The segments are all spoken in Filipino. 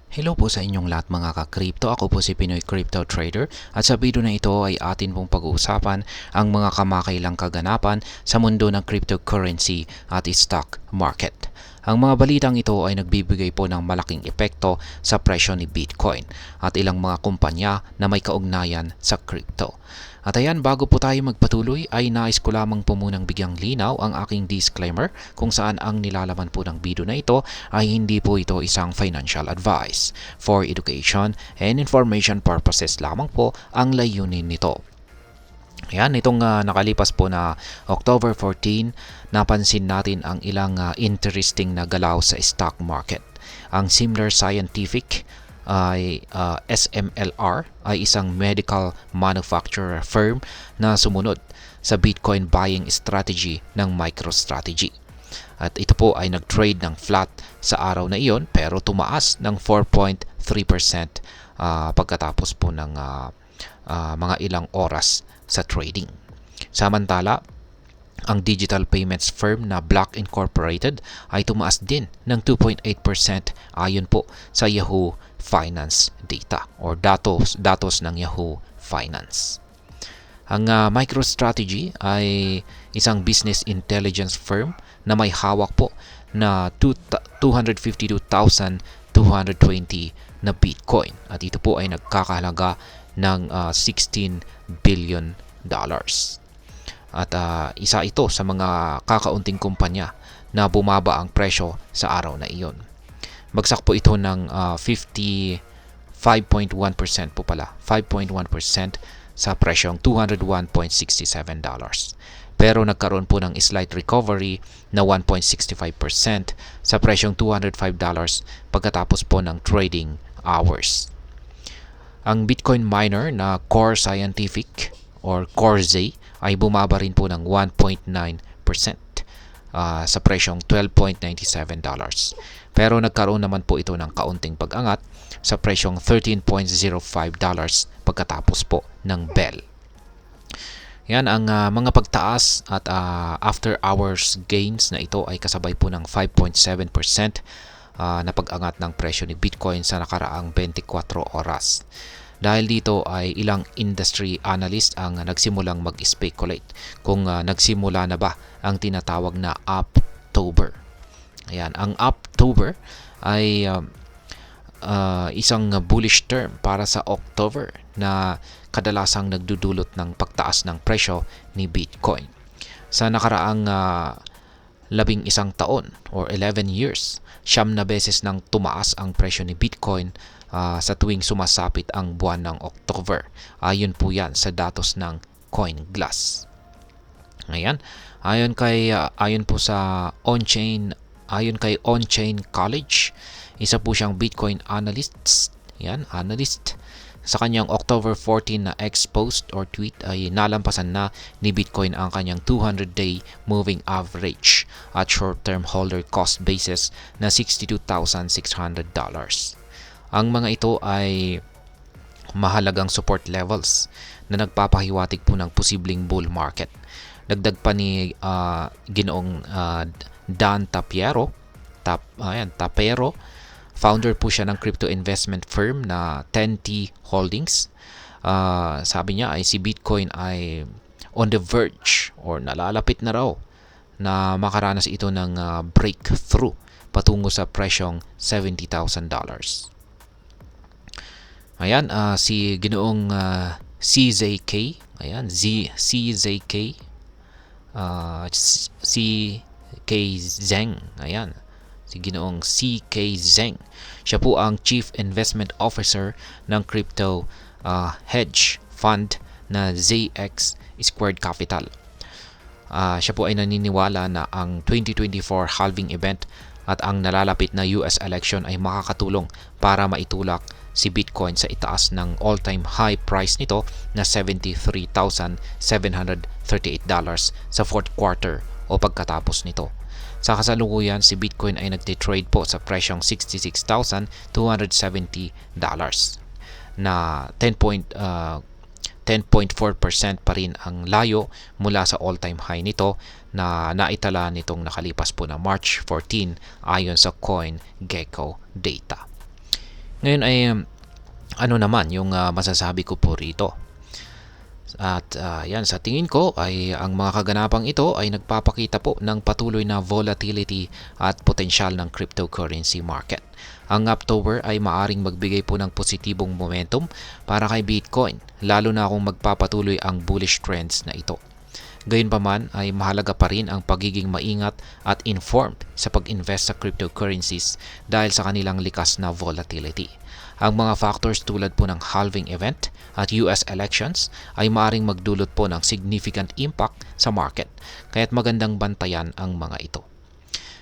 Hello po sa inyong lahat mga ka-crypto. Ako po si Pinoy Crypto Trader at sa video na ito ay atin pong pag-uusapan ang mga kamakailang kaganapan sa mundo ng cryptocurrency at stock market. Ang mga balitang ito ay nagbibigay po ng malaking epekto sa presyo ni Bitcoin at ilang mga kumpanya na may kaugnayan sa crypto. At ayan, bago po tayo magpatuloy ay nais ko lamang po munang bigyang linaw ang aking disclaimer kung saan ang nilalaman po ng video na ito ay hindi po ito isang financial advice. For education and information purposes lamang po ang layunin nito. Ayan, itong nakalipas po na October 14, napansin natin ang ilang interesting na galaw sa stock market. Ang Semler Scientific ay SMLR ay isang medical manufacturer firm na sumunod sa Bitcoin buying strategy ng MicroStrategy. At ito po ay nag-trade ng flat sa araw na iyon pero tumaas ng 4.3% pagkatapos po ng mga ilang oras sa trading. Samantala, ang digital payments firm na Block Incorporated ay tumaas din ng 2.8% ayon po sa Yahoo Finance data or datos ng Yahoo Finance. Ang MicroStrategy ay isang business intelligence firm na may hawak po na 252,220 na Bitcoin at ito po ay nagkakahalaga ng $16 billion. At isa ito sa mga kakaunting kumpanya na bumaba ang presyo sa araw na iyon. Bagsak po ito ng 5.1% po pala, 5.1% sa presyong $201.67. Pero nagkaroon po ng slight recovery na 1.65% sa presyong $205 pagkatapos po ng trading hours. Ang Bitcoin miner na Core Scientific or Corze ay bumaba rin po ng 1.9% sa presyong $12.97. Pero nagkaroon naman po ito ng kaunting pag-angat sa presyong $13.05 pagkatapos po ng bell. Yan ang mga pagtaas at after hours gains na ito ay kasabay po ng 5.7% na pag-angat ng presyo ni Bitcoin sa nakaraang 24 oras. Dahil dito ay ilang industry analyst ang nagsimulang mag-speculate kung nagsimula na ba ang tinatawag na Uptober. Ayan, ang Uptober ay isang bullish term para sa October na kadalasang nagdudulot ng pagtaas ng presyo ni Bitcoin. Sa nakaraang 11 taon or 11 years, 9 na beses nang tumaas ang presyo ni Bitcoin sa tuwing sumasapit ang buwan ng October. Ayon po yan sa datos ng CoinGlass. Ayan, ayon po sa On-Chain College, isa po siyang Bitcoin analyst. Sa kanyang October 14 na X-post or tweet ay nalampasan na ni Bitcoin ang kanyang 200-day moving average at short-term holder cost basis na $62,600. Ang mga ito ay mahalagang support levels na nagpapahiwatig po ng posibleng bull market. Dagdag pa ni Ginoong Dan Tapero, founder po siya ng crypto investment firm na 10T Holdings. Sabi niya ay si Bitcoin ay on the verge or nalalapit na raw na makaranas ito ng breakthrough patungo sa presyong $70,000. Ayan, si Ginoong CZK, ayan, CZK, CK Zeng, ayan, si Ginoong CK Zeng. Siya po ang Chief Investment Officer ng crypto hedge fund na ZX Squared Capital. Siya po ay naniniwala na ang 2024 halving event at ang nalalapit na US election ay makakatulong para maitulak si Bitcoin sa itaas ng all-time high price nito na $73,738 sa fourth quarter o pagkatapos nito. Sa kasalukuyan, si Bitcoin ay nagtitrade po sa presyong $66,270 na 10.4% pa rin ang layo mula sa all-time high nito na naitala nitong nakalipas po na March 14 ayon sa CoinGecko data. Ngayon ay ano naman yung masasabi ko po rito. At yan, sa tingin ko ay ang mga kaganapang ito ay nagpapakita po ng patuloy na volatility at potensyal ng cryptocurrency market. Ang October ay maaring magbigay po ng positibong momentum para kay Bitcoin, lalo na kung magpapatuloy ang bullish trends na ito. Gayunpaman ay mahalaga pa rin ang pagiging maingat at informed sa pag-invest sa cryptocurrencies dahil sa kanilang likas na volatility. Ang mga factors tulad po ng halving event at US elections ay maaaring magdulot po ng significant impact sa market, kaya't magandang bantayan ang mga ito.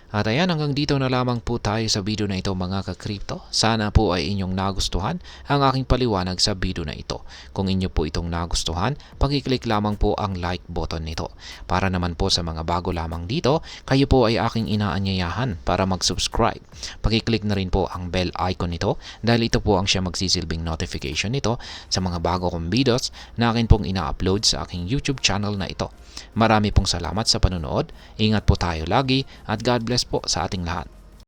At ayan, hanggang dito na lamang po tayo sa video na ito mga ka-crypto. Sana po ay inyong nagustuhan ang aking paliwanag sa video na ito. Kung inyo po itong nagustuhan, pag-click lamang po ang like button nito. Para naman po sa mga bago lamang dito, kayo po ay aking inaanyayahan para mag-subscribe. Pag-click na rin po ang bell icon nito dahil ito po ang siya magsisilbing notification nito sa mga bago kong videos na akin pong ina-upload sa aking YouTube channel na ito. Marami pong salamat sa panonood. Ingat po tayo lagi at God bless po sa ating lahat.